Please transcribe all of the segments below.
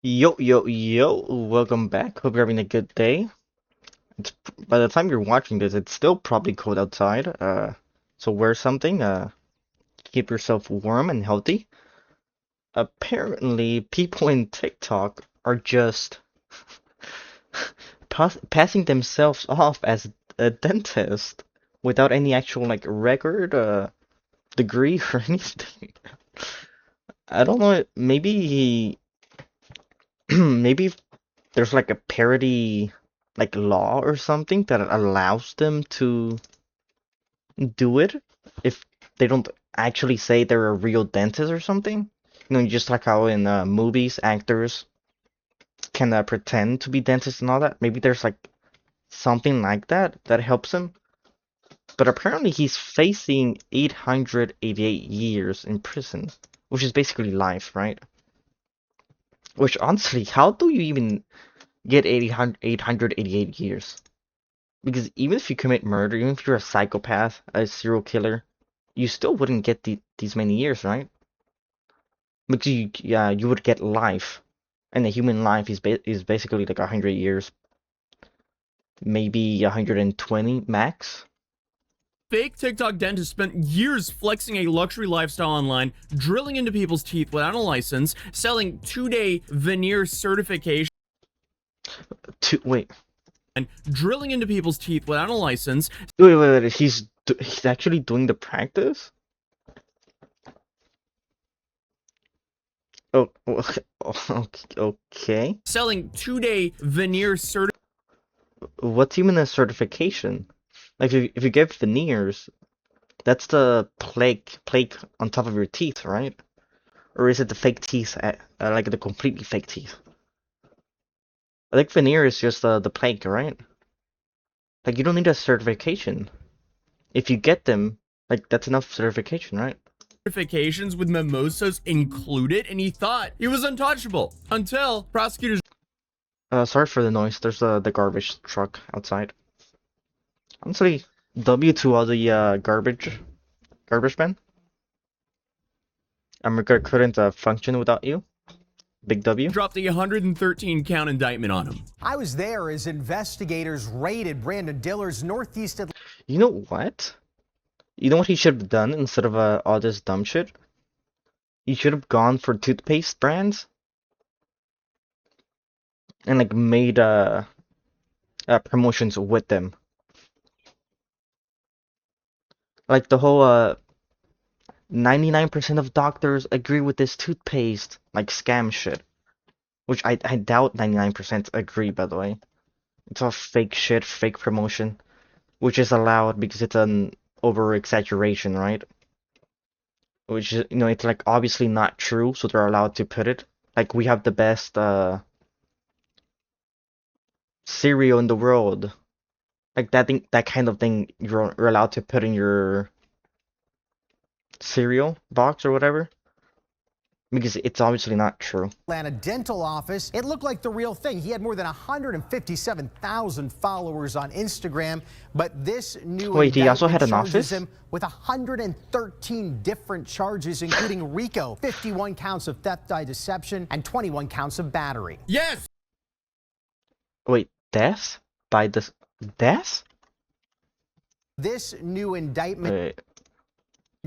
Yo, yo, yo, welcome back. Hope you're having a good day. It's, by the time you're watching this, it's still probably cold outside. So wear something, keep yourself warm and healthy. Apparently, people in TikTok are just passing themselves off as a dentist without any actual like record, degree or anything. I don't know, maybe maybe there's like a parody like law or something that allows them to do it if they don't actually say they're a real dentist or something. Just like how in movies actors can pretend to be dentists and all that. Maybe there's like something like that that helps him. But apparently he's facing 888 years in prison, which is basically life, right? Which honestly, how do you even get 888 years? Because even if you commit murder, even if you're a psychopath, a serial killer, you still wouldn't get these many years, right? Because you would get life, and a human life is basically like 100 years, maybe 120 max. Fake TikTok dentist spent years flexing a luxury lifestyle online, drilling into people's teeth without a license, selling 2-day veneer certification, Wait, and drilling into people's teeth without a license. wait. He's actually doing the practice. Oh, okay. Selling 2-day veneer certification. What's even a certification? Like if you get veneers, that's the plaque on top of your teeth, right? Or is it the fake teeth, like the completely fake teeth? I think veneer is just the plaque, right? Like you don't need a certification. If you get them, like that's enough certification, right? Certifications with mimosas included, and he thought he was untouchable until prosecutors. Sorry for the noise. There's the garbage truck outside. Honestly, W to all the garbage men. America couldn't function without you. Big W. Dropped a 113 count indictment on him. I was there as investigators raided Brandon Diller's northeast. You know what? You know what he should have done instead of all this dumb shit? He should have gone for toothpaste brands and like made promotions with them. Like the whole 99% of doctors agree with this toothpaste, like scam shit. Which I doubt 99% agree, by the way. It's all fake shit, fake promotion, which is allowed because it's an over exaggeration, right? Which is, it's like obviously not true, so they're allowed to put it. Like we have the best cereal in the world. Like that kind of thing you're allowed to put in your cereal box or whatever. Because it's obviously not true. Atlanta dental office. It looked like the real thing. He had more than 157,000 followers on Instagram, but this new Wait, he also had an charges office? him with 113 different charges, including RICO, 51 counts of theft by deception, and 21 counts of battery. Yes. Wait, death? By this death? This new indictment Wait.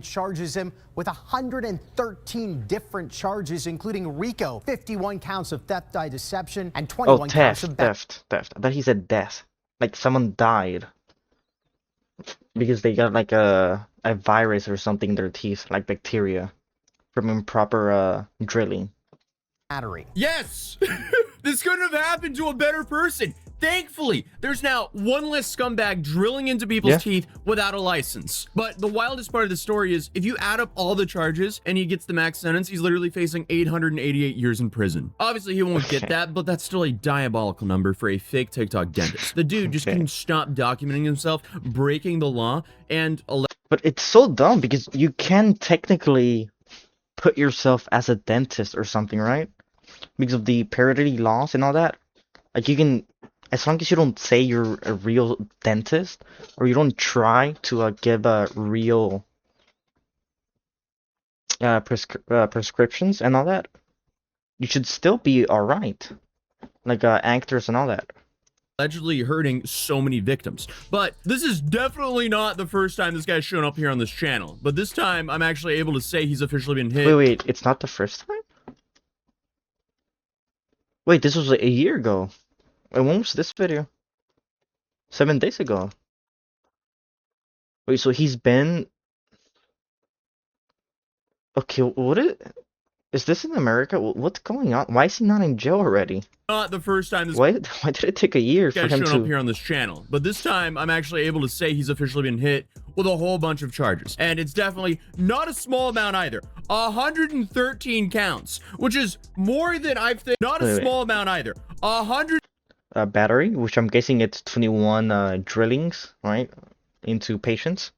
charges him with 113 different charges, including RICO, 51 counts of theft by deception, and 21 counts of theft. I thought he said death. Like someone died because they got like a virus or something in their teeth, like bacteria, from improper drilling. battery. Yes! This couldn't have happened to a better person. Thankfully, there's now one less scumbag drilling into people's teeth without a license. But the wildest part of the story is if you add up all the charges and he gets the max sentence, he's literally facing 888 years in prison. Obviously, he won't get that, but that's still a diabolical number for a fake TikTok dentist. The dude just couldn't stop documenting himself, breaking the law, and... But it's so dumb because you can technically put yourself as a dentist or something, right? Because of the parody laws and all that. Like you can, as long as you don't say you're a real dentist, or you don't try to give real prescriptions and all that, you should still be alright. Like actors and all that. Allegedly hurting so many victims. But this is definitely not the first time this guy's shown up here on this channel. But this time, I'm actually able to say he's officially been hit. Wait, it's not the first time? Wait, this was a year ago. And when was this video? 7 days ago. Wait, so he's been... Okay, what is this in America? What's going on? Why is he not in jail already? Not the first time this Why did it take a year for guy's him shown up to... here on this channel. But this time, I'm actually able to say he's officially been hit with a whole bunch of charges. And it's definitely not a small amount either. 113 counts, which is more than I've think. Not a small amount either. 100 battery, which I'm guessing it's 21 drillings, right? Into patients.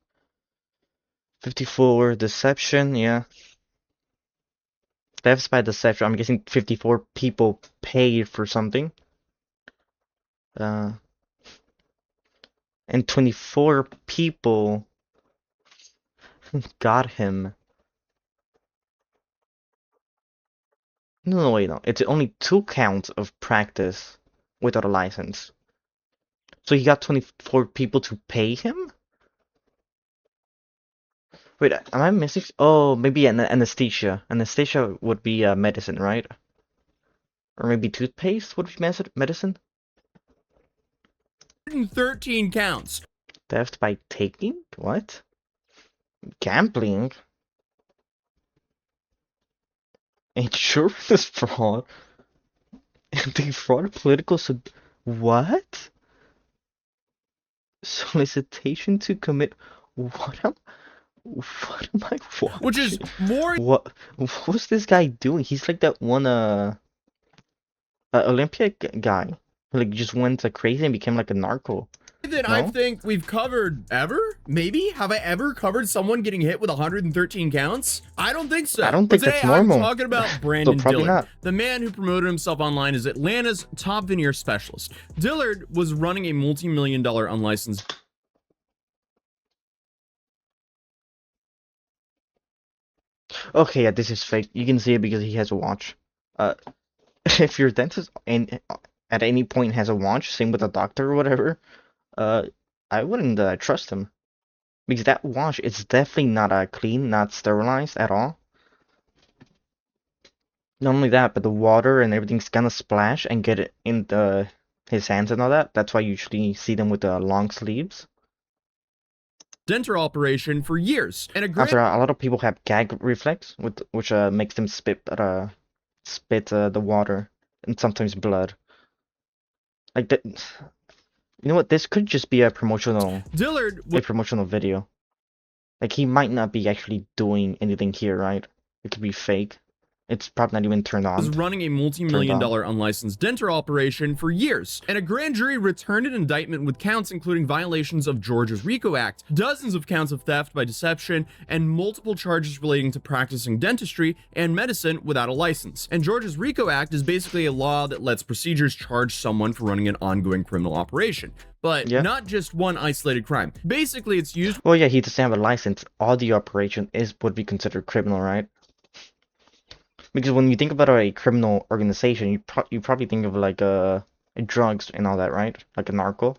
54 deception, yeah. Thefts by deception, I'm guessing 54 people paid for something. And 24 people got him. No, wait, no. It's only 2 counts of practice without a license. So he got 24 people to pay him? Wait, am I missing? Oh, maybe anesthesia. Anesthesia would be medicine, right? Or maybe toothpaste would be medicine? 113 counts. Theft by taking? What? Gambling? Insurance fraud? Defraud political what? Solicitation to commit what am I watching? Which is more what's this guy doing? He's like that one Olympic guy who like just went crazy and became like a narco. than I think we've covered ever. Maybe have I ever covered someone getting hit with 113 counts? I don't think so. I don't think that's normal. I'm talking about Brandon probably Dillard, not. the man who promoted himself online as Atlanta's top veneer specialist. Dillard was running a multi-million-dollar unlicensed. Okay, yeah, this is fake. You can see it because he has a watch. If your dentist at any point has a watch, same with a doctor or whatever, I wouldn't trust him. Because that watch is definitely not clean, not sterilized at all. Not only that, but the water and everything's gonna splash and get it in his hands and all that. That's why you usually see them with the long sleeves. Dental operation for years, and After a lot of people have gag reflex, which makes them spit the water and sometimes blood. Like that. You know what? This could just be a promotional video. Like he might not be actually doing anything here, right? It could be fake. It's probably not even turned on. Was running a multi-million-dollar unlicensed dental operation for years, and a grand jury returned an indictment with counts including violations of Georgia's RICO Act, dozens of counts of theft by deception, and multiple charges relating to practicing dentistry and medicine without a license. And Georgia's RICO Act is basically a law that lets procedures charge someone for running an ongoing criminal operation. But not just one isolated crime. Basically, it's used... Well, yeah, he doesn't have a license. All the operation would be considered criminal, right? Because when you think about a criminal organization, you probably think of like drugs and all that, right? Like a narco.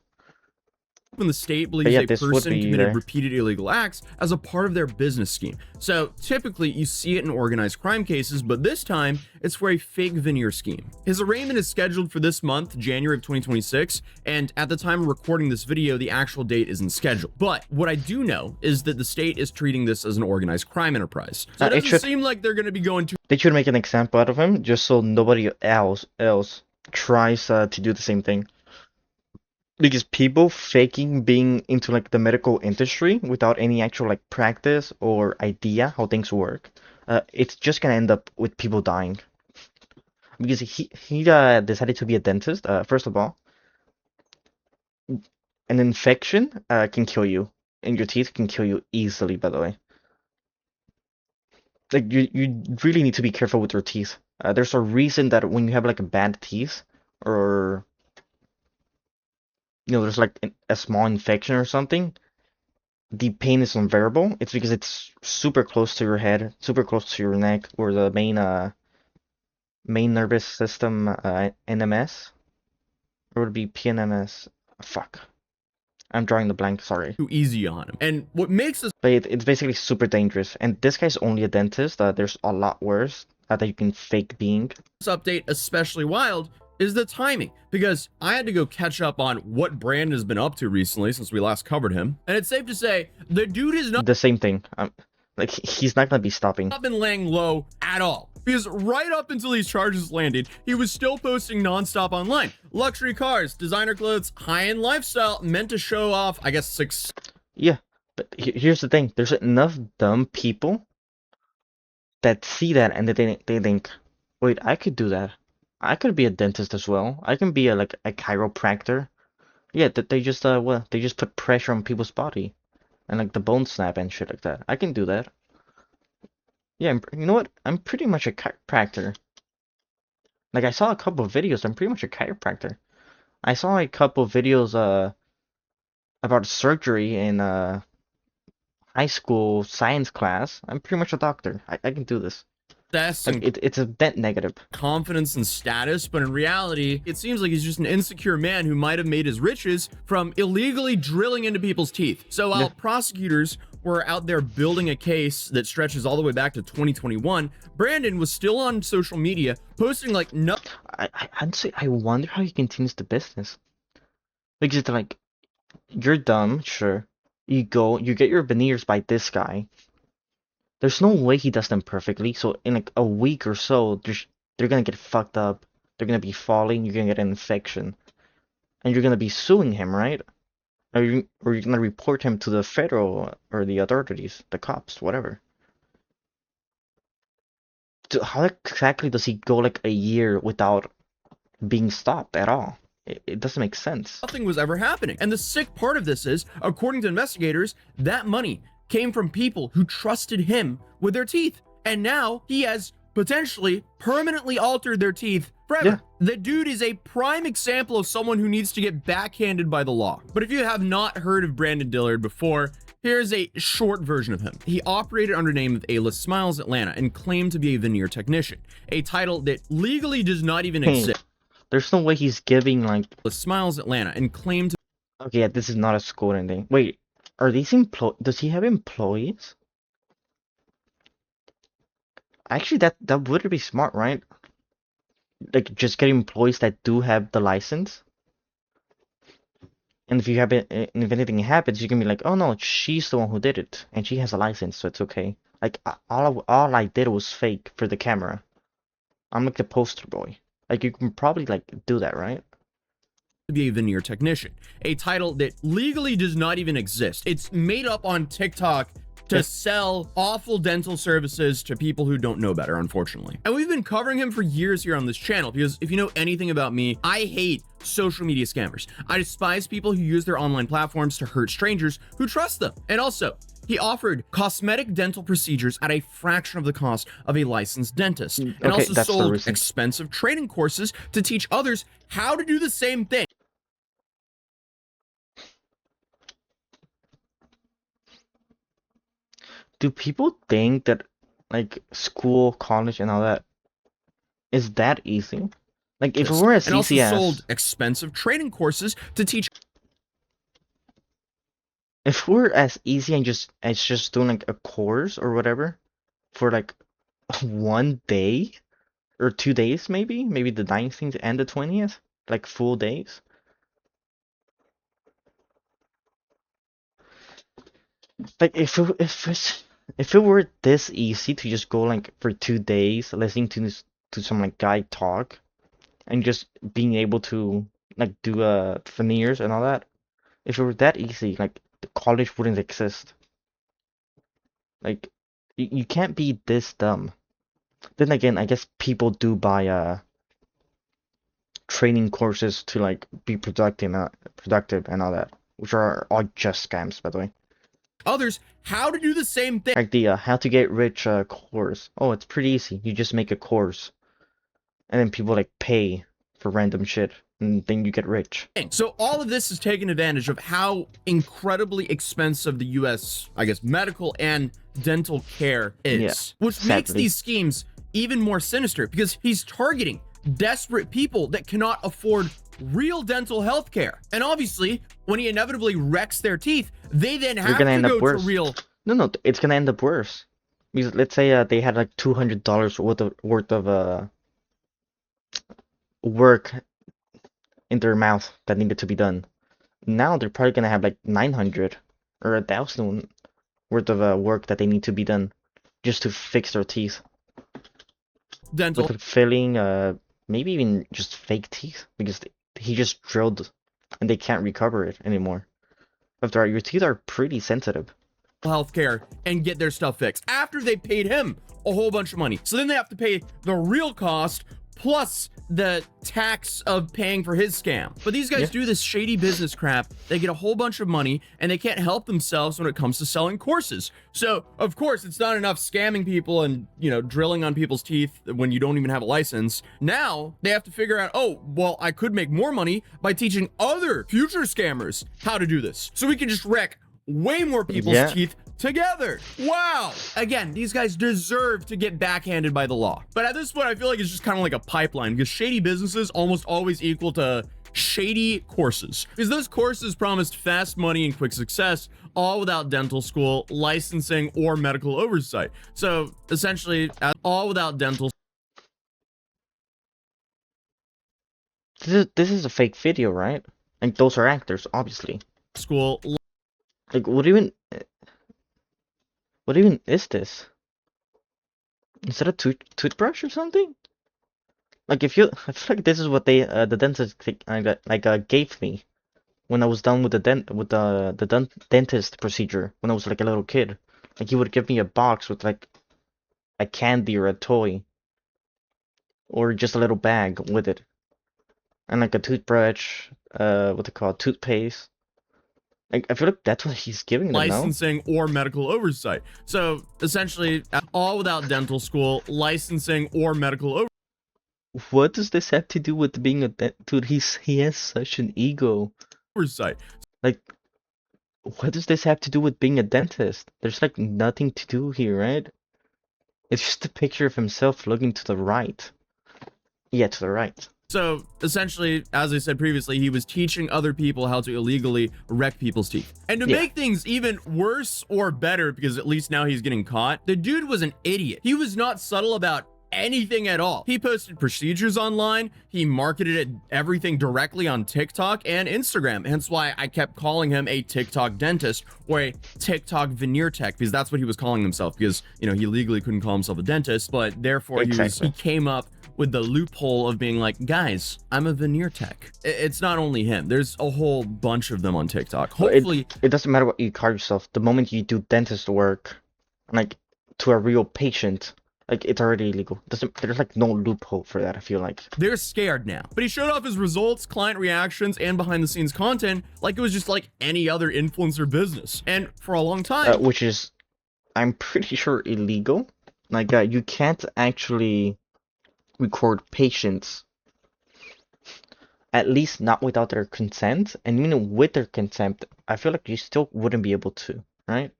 When the state believes a person committed repeated illegal acts as a part of their business scheme. So typically you see it in organized crime cases, but this time it's for a fake veneer scheme. His arraignment is scheduled for this month, January of 2026, and at the time of recording this video, the actual date isn't scheduled. But what I do know is that the state is treating this as an organized crime enterprise. So it doesn't seem like they're going to be going to... They should make an example out of him, just so nobody else tries to do the same thing. Because people faking being into like the medical industry without any actual like practice or idea how things work, it's just gonna end up with people dying. Because he decided to be a dentist. First of all, an infection can kill you, and your teeth can kill you easily. By the way, like you really need to be careful with your teeth. There's a reason that when you have like a bad teeth or there's like a small infection or something, the pain is unbearable. It's because it's super close to your head, super close to your neck, where the main main nervous system, NMS, or would it be PNMS? Fuck, I'm drawing the blank. Sorry. Too easy on him. And what makes this But it's basically super dangerous. And this guy's only a dentist. There's a lot worse that you can fake being. update especially wild is the timing, because I had to go catch up on what Brandon has been up to recently since we last covered him. And it's safe to say the dude has not The same thing. Like, he's not gonna be stopping. been laying low at all. Because right up until these charges landed, he was still posting nonstop online. Luxury cars, designer clothes, high-end lifestyle meant to show off, I guess, success. Yeah, but here's the thing. There's enough dumb people that see that and they think, wait, I could do that. I could be a dentist as well. I can be like a chiropractor. Yeah, that they just well, they just put pressure on people's body, and like the bone snap and shit like that. I can do that. Yeah, you know what? I'm pretty much a chiropractor. Like, I saw a couple of videos. I'm pretty much a chiropractor. I saw a couple of videos about surgery in high school science class. I'm pretty much a doctor. I can do this. Like, And it's a dent negative. confidence and status, but in reality, it seems like he's just an insecure man who might have made his riches from illegally drilling into people's teeth. So while prosecutors were out there building a case that stretches all the way back to 2021, Brandon was still on social media posting like no. I'd say I wonder how he continues the business. Like, it's like, you're dumb, sure. You go, you get your veneers by this guy. There's no way he does them perfectly. So in like a week or so, they're gonna get fucked up. They're gonna be falling. You're gonna get an infection, and you're gonna be suing him, right? Or you're gonna report him to the federal or the authorities, the cops, whatever. So how exactly does he go like a year without being stopped at all? It doesn't make sense. Nothing was ever happening. And the sick part of this is, according to investigators, that money came from people who trusted him with their teeth. And now he has potentially permanently altered their teeth forever. Yeah. The dude is a prime example of someone who needs to get backhanded by the law. But if you have not heard of Brandon Dillard before, here's a short version of him. He operated under the name of A-List Smiles Atlanta and claimed to be a veneer technician, a title that legally does not even exist. There's no way he's giving like Smiles Atlanta and claimed to. Okay, yeah, this is not a school or anything. Wait, are these does he have employees? Actually, that would be smart, right? Like, just get employees that do have the license. And if you have it, and if anything happens, you can be like, oh no, she's the one who did it, and she has a license, so it's okay. Like, all I did was fake for the camera. I'm like the poster boy. Like, you can probably like do that, right? To be a veneer technician, a title that legally does not even exist. It's made up on TikTok to sell awful dental services to people who don't know better, unfortunately. And we've been covering him for years here on this channel, because if you know anything about me, I hate social media scammers. I despise people who use their online platforms to hurt strangers who trust them. And also, he offered cosmetic dental procedures at a fraction of the cost of a licensed dentist, and also sold expensive training courses to teach others how to do the same thing. Do people think that like school, college, and all that is that easy? Like, if it were as easy as sold expensive training courses to teach. If we're as easy and just doing like a course or whatever for like 1 day or 2 days, maybe the 19th and the 20th, like full days. Like, if it were this easy to just go like for 2 days listening to some like guy talk and just being able to like do veneers and all that, if it were that easy, like the college wouldn't exist. Like, you can't be this dumb. Then again, I guess people do buy training courses to like be productive and all that, which are all just scams, by the way. Others how to do the same thing. Like the how to get rich course. Oh, it's pretty easy. You just make a course, and then people like pay for random shit, and then you get rich. So all of this is taking advantage of how incredibly expensive the U.S., I guess, medical and dental care is, which makes these schemes even more sinister because he's targeting desperate people that cannot afford real dental health care. And obviously, when he inevitably wrecks their teeth, they then have to go to real... No, it's gonna end up worse. Because let's say they had like $200 worth of work in their mouth that needed to be done. Now they're probably gonna have like 900 or 1,000 worth of work that they need to be done just to fix their teeth. Dental with filling, maybe even just fake teeth because he just drilled and they can't recover it anymore. After all, your teeth are pretty sensitive. Healthcare and get their stuff fixed after they paid him a whole bunch of money. So then they have to pay the real cost plus the tax of paying for his scam. But these guys do this shady business crap. They get a whole bunch of money and they can't help themselves when it comes to selling courses. So of course it's not enough scamming people and, you know, drilling on people's teeth when you don't even have a license. Now they have to figure out, oh, well, I could make more money by teaching other future scammers how to do this. So we can just wreck way more people's teeth together. Wow. Again, these guys deserve to get backhanded by the law. But at this point, I feel like it's just kind of like a pipeline because shady businesses almost always equal to shady courses. Because those courses promised fast money and quick success, all without dental school, licensing, or medical oversight. So essentially, all without dental. This is a fake video, right? Like those are actors, obviously. School. Like what even is this? Is that a toothbrush or something? Like I feel like this is what they the dentist gave me when I was done with the dentist procedure when I was like a little kid. Like he would give me a box with like a candy or a toy or just a little bag with it, and like a toothbrush, what they call toothpaste. I feel like that's what he's giving them, licensing or medical oversight. So essentially, all without dental school, licensing or medical oversight. What does this have to do with being a dude? He has such an ego. Oversight. Like, what does this have to do with being a dentist? There's like nothing to do here, right? It's just a picture of himself looking to the right. Yeah, to the right. So essentially, as I said previously, he was teaching other people how to illegally wreck people's teeth. And to make things even worse or better, because at least now he's getting caught, the dude was an idiot. He was not subtle about anything at all. He posted procedures online. He marketed everything directly on TikTok and Instagram. Hence why I kept calling him a TikTok dentist or a TikTok veneer tech, because that's what he was calling himself, because, you know, he legally couldn't call himself a dentist, but therefore he came up with the loophole of being like, guys, I'm a veneer tech. It's not only him. There's a whole bunch of them on TikTok. Hopefully, it doesn't matter what you call yourself. The moment you do dentist work, like to a real patient, like it's already illegal. There's like no loophole for that. I feel like they're scared now. But he showed off his results, client reactions, and behind the scenes content like it was just like any other influencer business. And for a long time, which is, I'm pretty sure, illegal. Like you can't actually record patients, at least not without their consent, and even with their consent, I feel like you still wouldn't be able to, right?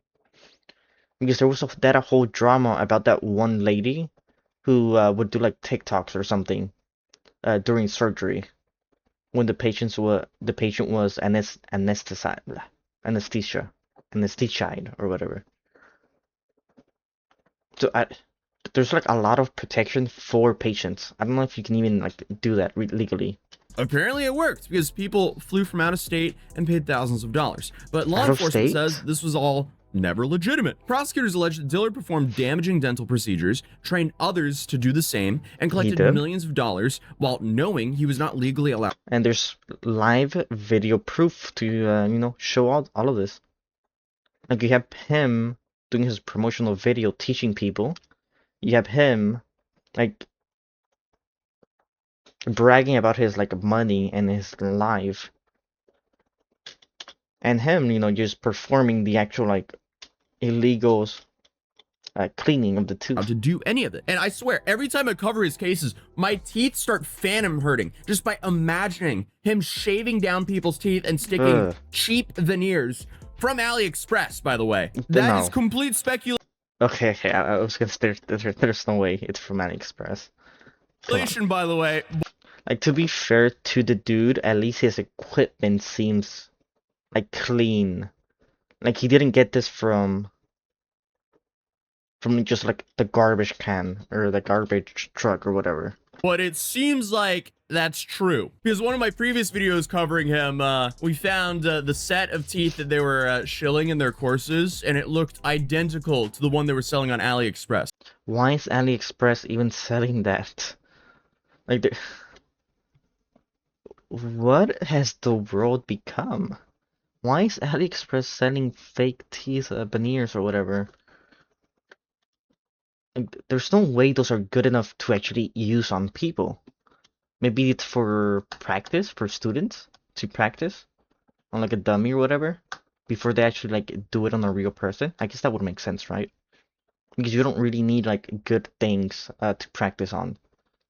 Because there was a whole drama about that one lady who would do like TikToks or something during surgery when the patient was anesthetized or whatever. So there's like a lot of protection for patients. I don't know if you can even like do that legally. Apparently it worked because people flew from out of state and paid thousands of dollars. But law enforcement says this was all never legitimate. Prosecutors allege that Dillard performed damaging dental procedures, trained others to do the same, and collected millions of dollars while knowing he was not legally allowed. And there's live video proof to you know, show all of this. Like you have him doing his promotional video teaching people. You have him like bragging about his like money and his life, and him, you know, just performing the actual like illegal cleaning of the tooth. To do any of it. And I swear, every time I cover his cases, my teeth start phantom hurting just by imagining him shaving down people's teeth and sticking cheap veneers from AliExpress, by the way. That is complete speculation. Okay, I was gonna say there's no way it's from AliExpress. Come on. Inflation, by the way. Like, to be fair to the dude, at least his equipment seems like clean. Like, he didn't get this from just like the garbage can or the garbage truck or whatever. But it seems like that's true. Because one of my previous videos covering him, we found the set of teeth that they were shilling in their courses, and it looked identical to the one they were selling on AliExpress. Why is AliExpress even selling that? Like, what has the world become? Why is AliExpress selling fake teeth, veneers or whatever? Like, there's no way those are good enough to actually use on people. Maybe it's for practice, for students to practice on like a dummy or whatever before they actually like do it on a real person. I guess that would make sense, right? Because you don't really need like good things to practice on.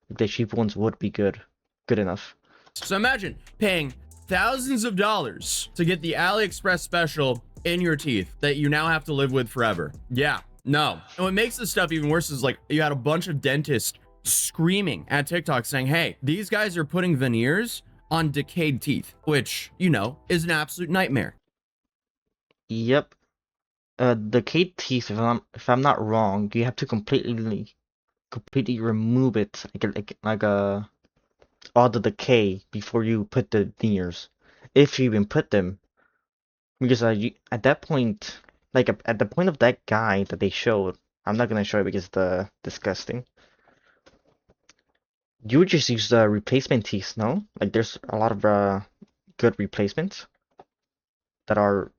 The cheap ones would be good enough. So imagine paying thousands of dollars to get the AliExpress special in your teeth that you now have to live with forever. Yeah, no. And what makes this stuff even worse is like you had a bunch of dentists screaming at TikTok saying, hey, these guys are putting veneers on decayed teeth, which, you know, is an absolute nightmare. Yep. Decayed teeth, if I'm not wrong, you have to completely remove it, like all the decay before you put the veneers, if you even put them. Because at that point, like at the point of that guy that they showed, I'm not gonna show it because it's disgusting. You would just use the replacement teeth, no? Like there's a lot of good replacements that are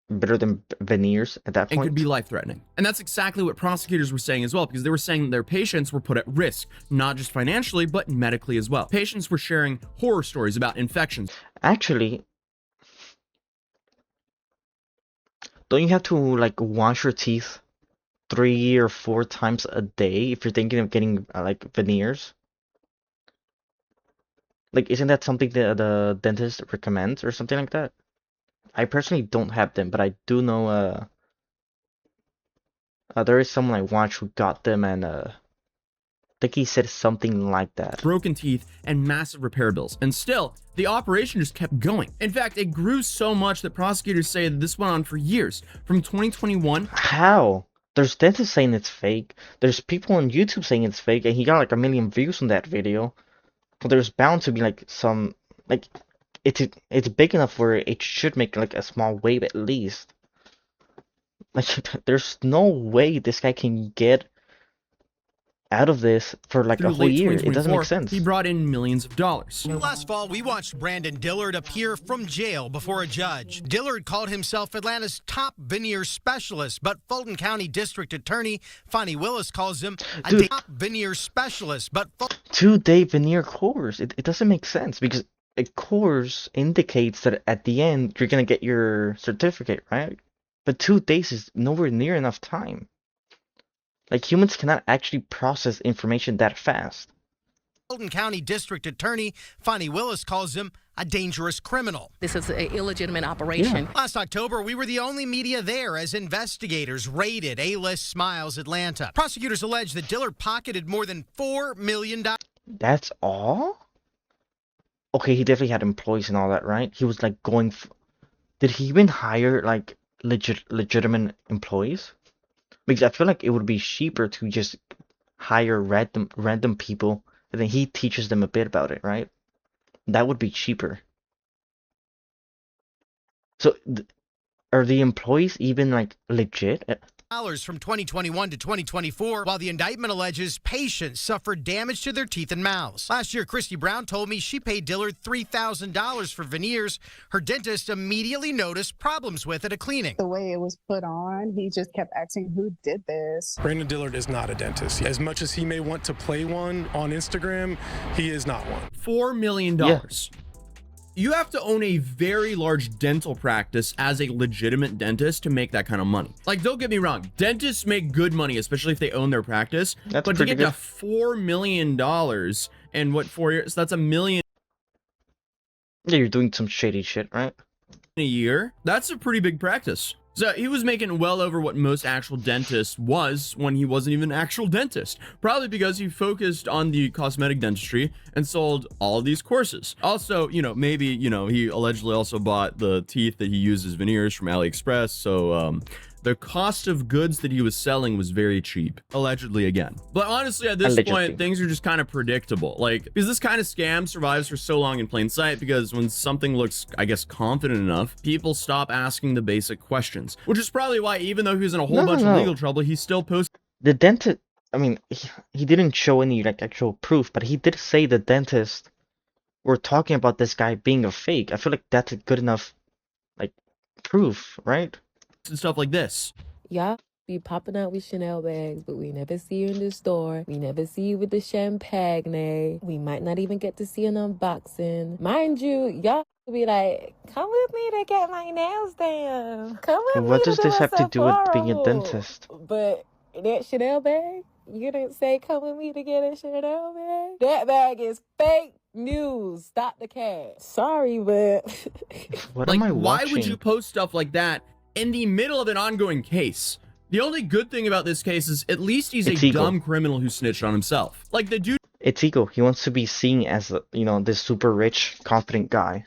better than veneers at that And point. could be life-threatening. And that's exactly what prosecutors were saying as well, because they were saying that their patients were put at risk, not just financially, but medically as well. Patients were sharing horror stories about infections. Actually, don't you have to like wash your teeth 3 or 4 times a day if you're thinking of getting like veneers? Like, isn't that something that the dentist recommends or something like that? I personally don't have them, but I do know there is someone I watch who got them, and I think he said something like that. Broken teeth, and massive repair bills. And still, the operation just kept going. In fact, it grew so much that prosecutors say that this went on for years, from 2021. How? There's dentists saying it's fake. There's people on YouTube saying it's fake, and he got like 1 million views on that video. But there's bound to be like some like it's big enough where it should make like a small wave at least. Like there's no way this guy can get out of this for like a Through whole late year. It doesn't make 2024, sense. he brought in millions of dollars. Last fall, we watched Brandon Dillard appear from jail before a judge. Dillard called himself Atlanta's top veneer specialist, but Fulton County District Attorney Fonnie Willis calls him a top veneer specialist. But 2-day veneer course. It doesn't make sense because a course indicates that at the end you're gonna get your certificate, right? But 2 days is nowhere near enough time. Like humans cannot actually process information that fast. Fulton County District Attorney Fonnie Willis calls him a dangerous criminal. This is an illegitimate operation. Yeah. Last October, we were the only media there as investigators raided A-List Smiles Atlanta. Prosecutors allege that Dillard pocketed more than $4 million. That's all? Okay, he definitely had employees and all that, right? He was like going. Did he even hire like legitimate employees? Because I feel like it would be cheaper to just hire random people and then he teaches them a bit about it, right? That would be cheaper. So are the employees even like legit? From 2021 to 2024, while the indictment alleges patients suffered damage to their teeth and mouths. Last year, Christy Brown told me she paid Dillard $3,000 for veneers. Her dentist immediately noticed problems with at a cleaning. The way it was put on, he just kept asking who did this. Brandon Dillard is not a dentist. As much as he may want to play one on Instagram, he is not one. $4 million. Yeah. You have to own a very large dental practice as a legitimate dentist to make that kind of money. Like, don't get me wrong, dentists make good money, especially if they own their practice. That's but to pretty get good. to $4 million in what, 4 years? That's $1 million Yeah, you're doing some shady shit, right? a year. That's a pretty big practice. So he was making well over what most actual dentists was when he wasn't even an actual dentist. Probably because he focused on the cosmetic dentistry and sold all of these courses. Also, maybe, he allegedly also bought the teeth that he used as veneers from AliExpress. So, the cost of goods that he was selling was very cheap, allegedly again. But honestly, at this point, things are just kind of predictable. Like, because this kind of scam survives for so long in plain sight, because when something looks, I guess, confident enough, people stop asking the basic questions. Which is probably why, even though he was in a whole bunch of legal trouble, he still posted. The dentist, I mean, he didn't show any like actual proof, but he did say the dentist were talking about this guy being a fake. I feel like that's a good enough, like, proof, right? And stuff like this. Y'all be popping out with Chanel bags, but we never see you in the store. We never see you with the champagne. We might not even get to see an unboxing. Mind you, y'all be like, come with me to get my nails done. Come with me. What does to do this a have to do with Sephora being a haul." dentist? But that Chanel bag, you didn't say come with me to get a Chanel bag? That bag is fake news. Stop the cat. Sorry, but What Like, am I why watching? would you post stuff like that in the middle of an ongoing case? The only good thing about this case is at least he's It's a ego. dumb criminal who snitched on himself. Like, the dude It's ego. He wants to be seen as, this super rich, confident guy.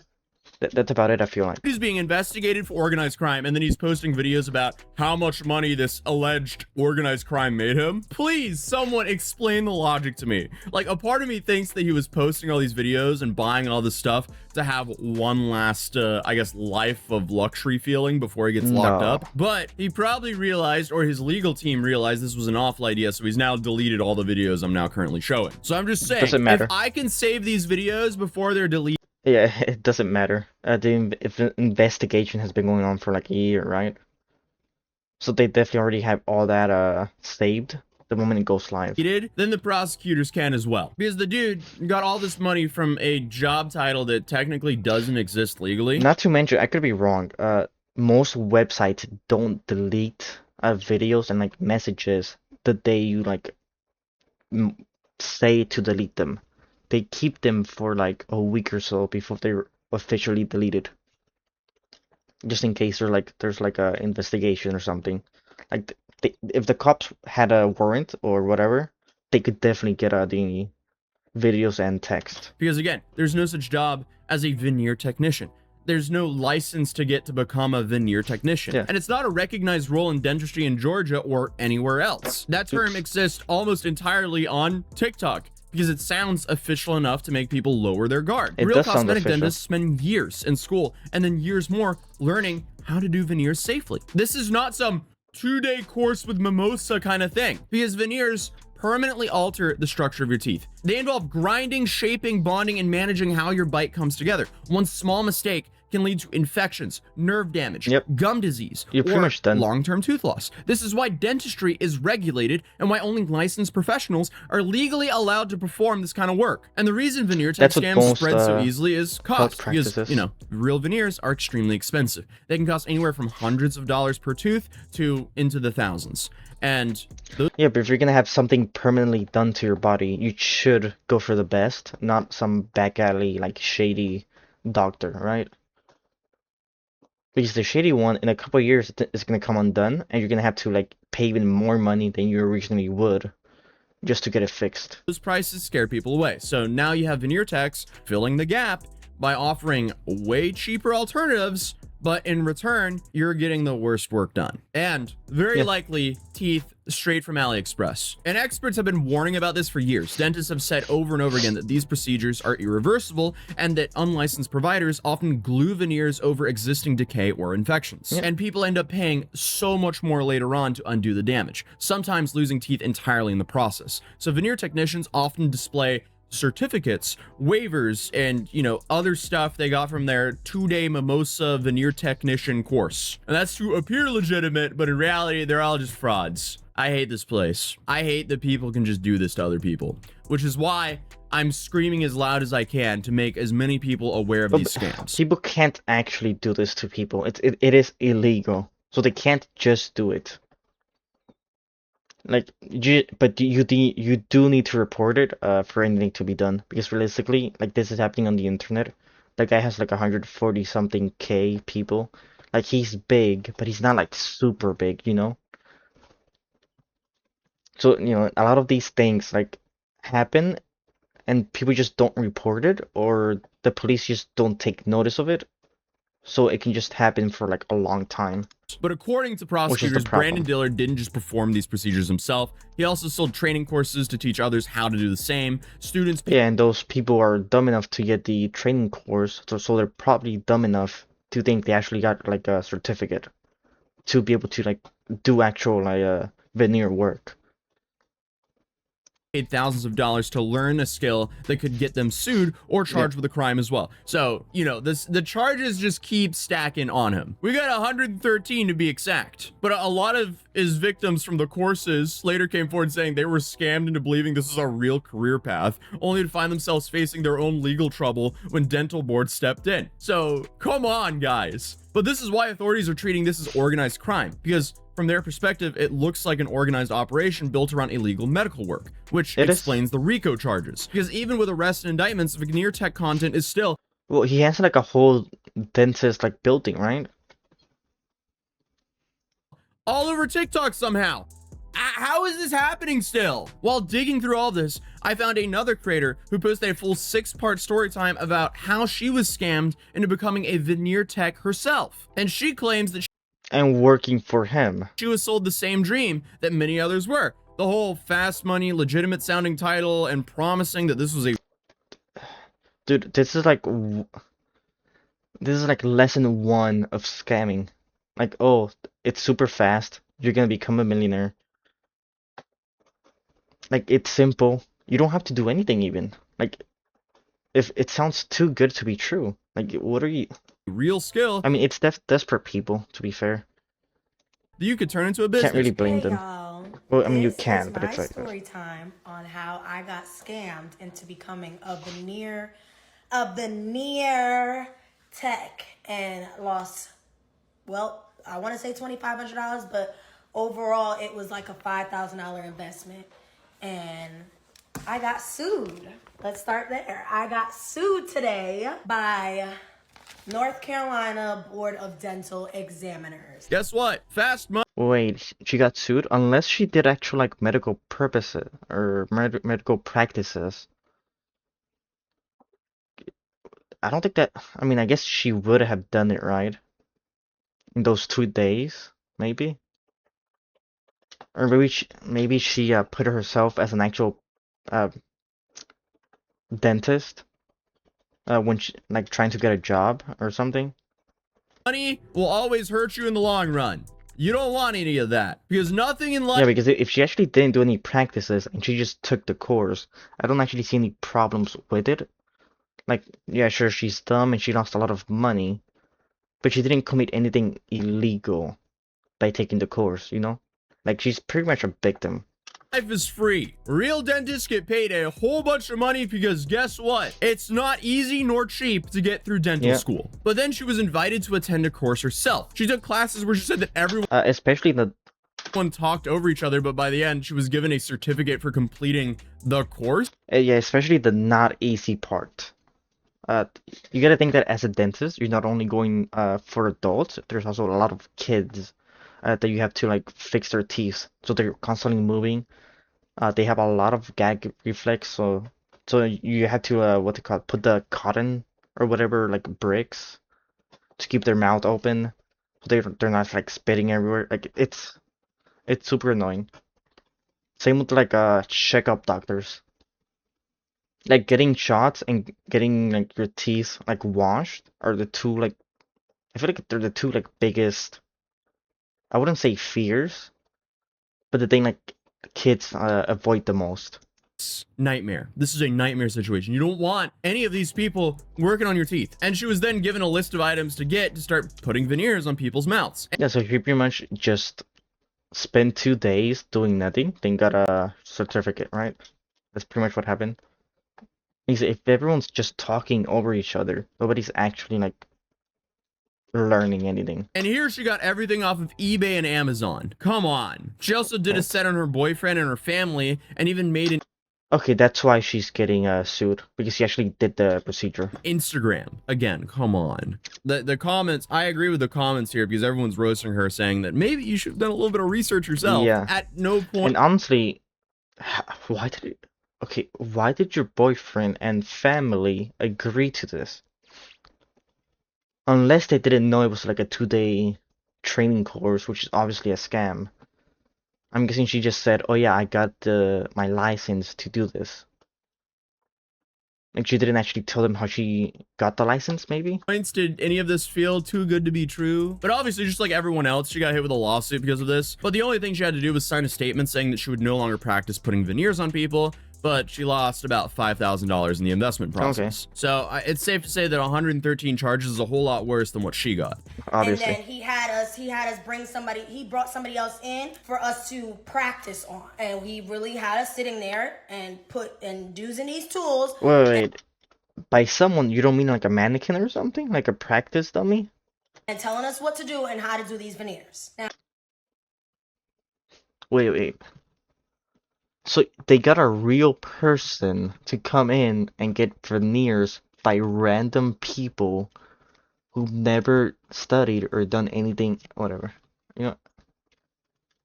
That's about it, I feel like. is being investigated for organized crime, and then he's posting videos about how much money this alleged organized crime made him. Please, someone explain the logic to me. Like, a part of me thinks that he was posting all these videos and buying all this stuff to have one last, I guess, life of luxury feeling before he gets locked No. up. But he probably realized, or his legal team realized, this was an awful idea, so he's now deleted all the videos I'm now currently showing. So I'm just saying, Doesn't matter. if I can save these videos before they're deleted, Yeah, it doesn't matter. If the investigation has been going on for like a year, right? So they definitely already have all that saved the moment it goes live. then the prosecutors can as well. Because the dude got all this money from a job title that technically doesn't exist legally. Not to mention, I could be wrong. Most websites don't delete videos and like messages the day you like say to delete them. They keep them for like a week or so before they're officially deleted. Just in case there's like a investigation or something. Like if the cops had a warrant or whatever, they could definitely get the videos and text. Because again, there's no such job as a veneer technician. There's no license to get to become a veneer technician. Yeah. And it's not a recognized role in dentistry in Georgia or anywhere else. That term exists almost entirely on TikTok, because it sounds official enough to make people lower their guard. It Real does sound cosmetic official. dentists spend years in school and then years more learning how to do veneers safely. This is not some 2-day course with mimosa kind of thing, because veneers permanently alter the structure of your teeth. They involve grinding, shaping, bonding, and managing how your bite comes together. One small mistake can lead to infections, nerve damage, gum disease, You're pretty or much done. long-term tooth loss. This is why dentistry is regulated and why only licensed professionals are legally allowed to perform this kind of work. And the reason veneer tech That's what scams most, spread so easily is cost, because, practices. real veneers are extremely expensive. They can cost anywhere from hundreds of dollars per tooth to into the thousands. And those Yeah, but if you're gonna have something permanently done to your body, you should go for the best, not some back alley like shady doctor, right? Because the shady one, in a couple of years, is gonna come undone, and you're gonna have to like pay even more money than you originally would just to get it fixed. prices scare people away. So now you have veneer techs filling the gap by offering way cheaper alternatives, but in return, you're getting the worst work done. And very likely teeth straight from AliExpress. And experts have been warning about this for years. Dentists have said over and over again that these procedures are irreversible and that unlicensed providers often glue veneers over existing decay or infections. And people end up paying so much more later on to undo the damage, sometimes losing teeth entirely in the process. So veneer technicians often display certificates, waivers, and other stuff they got from their 2-day mimosa veneer technician course. And that's to appear legitimate, but in reality, they're all just frauds. I hate this place. I hate that people can just do this to other people, which is why I'm screaming as loud as I can to make as many people aware of these scams. People can't actually do this to people. It is illegal, so they can't just do it. Like, but you do need to report it for anything to be done, because realistically, like, this is happening on the internet. That guy has like 140 something K people Like he's big, but he's not like super big, you know? So, you know, a lot of these things like happen and people just don't report it, or the police just don't take notice of it. So it can just happen for like a long time, But according to which is the prosecutors, Brandon problem. Dillard didn't just perform these procedures himself. He also sold training courses to teach others how to do the same. Students Yeah, and those people are dumb enough to get the training course, so they're probably dumb enough to think they actually got like a certificate to be able to like do actual like veneer work. paid thousands of dollars to learn a skill that could get them sued or charged with a crime as well. So, you know, the charges just keep stacking on him. We got 113 to be exact. But a lot of his victims from the courses later came forward saying they were scammed into believing this is a real career path, only to find themselves facing their own legal trouble when dental board stepped in. So, come on, guys. But this is why authorities are treating this as organized crime, because from their perspective, it looks like an organized operation built around illegal medical work, which explains the RICO charges. Because even with arrests and indictments, veneer tech content is still... Well, he has like a whole dentist like building, right? all over TikTok somehow. How is this happening still? While digging through all this, I found another creator who posted a full 6-part story time about how she was scammed into becoming a veneer tech herself. And she claims that and working for him. she was sold the same dream that many others were. The whole fast money, legitimate sounding title, and promising that this was a... Dude, this is like lesson 1 of scamming. Like, oh, it's super fast. You're gonna become a millionaire. Like, it's simple. You don't have to do anything even. Like, if it sounds too good to be true. Like, what are you... real skill. I mean, it's desperate people, to be fair. That you could turn into a business. Can't really blame them. Well, I mean, you can, but it's like... story time on how I got scammed into becoming a veneer tech and lost, well, I want to say $2,500, but overall it was like a $5,000 investment, and I got sued. Let's start there. I got sued today by North Carolina Board of Dental Examiners. Guess what? Fast money. Wait, she got sued? Unless she did actual, like, medical purposes, or medical practices. I don't think that... I mean, I guess she would have done it, right? In those 2 days, maybe? Or maybe she put herself as an actual dentist when she, like, trying to get a job or something. Money will always hurt you in the long run. You don't want any of that, because nothing in life... Yeah, because if she actually didn't do any practices and she just took the course, I don't actually see any problems with it. Like, yeah, sure, she's dumb and she lost a lot of money, but she didn't commit anything illegal by taking the course, you know? Like, she's pretty much a victim. Life is free. Real dentists get paid a whole bunch of money because guess what? It's not easy nor cheap to get through dental school. But then she was invited to attend a course herself. She took classes where she said that everyone... especially the... One talked over each other, but by the end, she was given a certificate for completing the course. Yeah, especially the not easy part. You gotta think that as a dentist, you're not only going for adults, there's also a lot of kids that you have to like fix their teeth, so they're constantly moving. They have a lot of gag reflex, so you have to what they call it, put the cotton or whatever like bricks to keep their mouth open, so they're not like spitting everywhere. Like it's super annoying. Same with like checkup doctors. Like getting shots and getting like your teeth like washed are the two like I feel like they're the two like biggest, I wouldn't say fears, but the thing like kids avoid the most. Nightmare. This is a nightmare situation. You don't want any of these people working on your teeth. And she was then given a list of items to get to start putting veneers on people's mouths. Yeah, so she pretty much just spent 2 days doing nothing, then got a certificate, right? That's pretty much what happened. If everyone's just talking over each other, nobody's actually like learning anything. And here she got everything off of eBay and Amazon. Come on. She also did a set on her boyfriend and her family, and even made an Okay, that's why she's getting sued, because she actually did the procedure. Instagram, again, come on. The comments, I agree with the comments here because everyone's roasting her, saying that maybe you should have done a little bit of research yourself. Yeah. At no point. And honestly, why did it... Okay, why did your boyfriend and family agree to this? Unless they didn't know it was like a 2-day training course, which is obviously a scam. I'm guessing she just said, "Oh yeah, I got my license to do this." Like she didn't actually tell them how she got the license, maybe? Points did any of this feel too good to be true? But obviously, just like everyone else, she got hit with a lawsuit because of this. But the only thing she had to do was sign a statement saying that she would no longer practice putting veneers on people. But she lost about $5,000 in the investment process. Okay. So it's safe to say that 113 charges is a whole lot worse than what she got. Obviously. And then he had us bring somebody, he brought somebody else in for us to practice on. And he really had us sitting there and using these tools. Wait. By someone, you don't mean like a mannequin or something? Like a practice dummy? And telling us what to do and how to do these veneers. Now, Wait. So they got a real person to come in and get veneers by random people who've never studied or done anything, whatever. You know?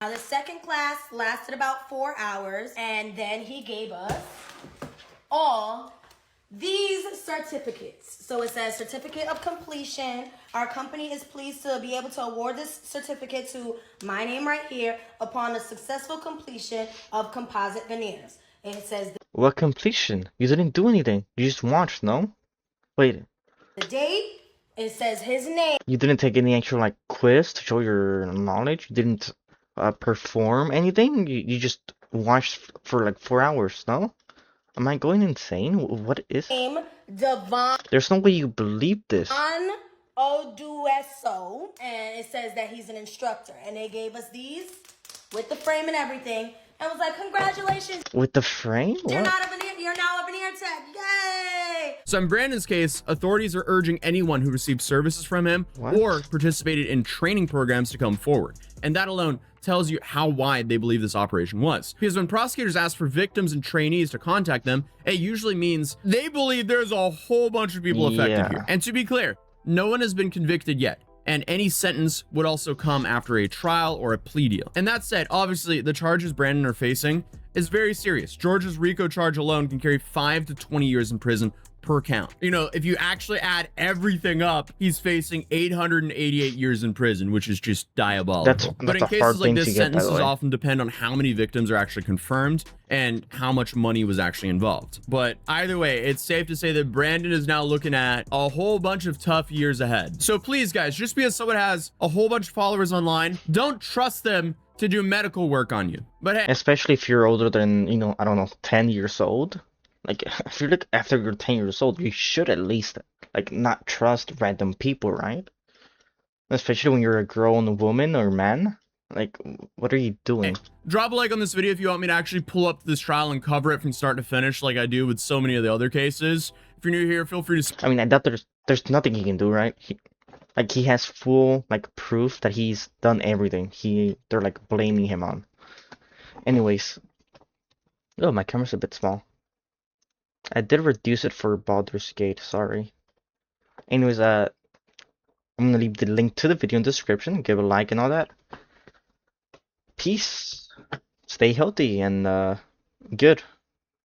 the second class lasted about 4 hours, and then he gave us all these certificates. So it says certificate of completion. Our company is pleased to be able to award this certificate to my name right here upon the successful completion of composite veneers. And it says What completion? You didn't do anything. You just watched, no? Wait. the date. It says his name. You didn't take any actual like quiz to show your knowledge? You didn't perform anything? You just watched for like 4 hours, no? Am I going insane? What is... Name Devon There's no way you believe this. Odueso, and it says that he's an instructor. And they gave us these with the frame and everything. And was like, congratulations. With the frame? You're What? not a veneer, you're now a veneer tech. Yay! So in Brandon's case, authorities are urging anyone who received services from him or participated in training programs to come forward. And that alone tells you how wide they believe this operation was. Because when prosecutors ask for victims and trainees to contact them, it usually means they believe there's a whole bunch of people affected here. And to be clear, no one has been convicted yet. And any sentence would also come after a trial or a plea deal. And that said, obviously, the charges Brandon are facing is very serious. Georgia's RICO charge alone can carry 5 to 20 years in prison per count. You know, if you actually add everything up, he's facing 888 years in prison, which is just diabolical. But in cases like this, sentences often depend on how many victims are actually confirmed and how much money was actually involved. But either way, it's safe to say that Brandon is now looking at a whole bunch of tough years ahead. So please, guys, just because someone has a whole bunch of followers online, don't trust them to do medical work on you. But hey, especially if you're older than, you know, I don't know, 10 years old. Like, I feel like after you're 10 years old, you should at least, like, not trust random people, right? Especially when you're a grown woman or man. Like, what are you doing? Hey, drop a like on this video if you want me to actually pull up this trial and cover it from start to finish like I do with so many of the other cases. If you're new here, feel free to... I mean, I doubt there's nothing he can do, right? He has full, like, proof that he's done everything. They're, like, blaming him on. Anyways. Oh, my camera's a bit small. I did reduce it for Baldur's Gate, sorry. Anyways, I'm gonna leave the link to the video in the description, give a like and all that. Peace, stay healthy, and good.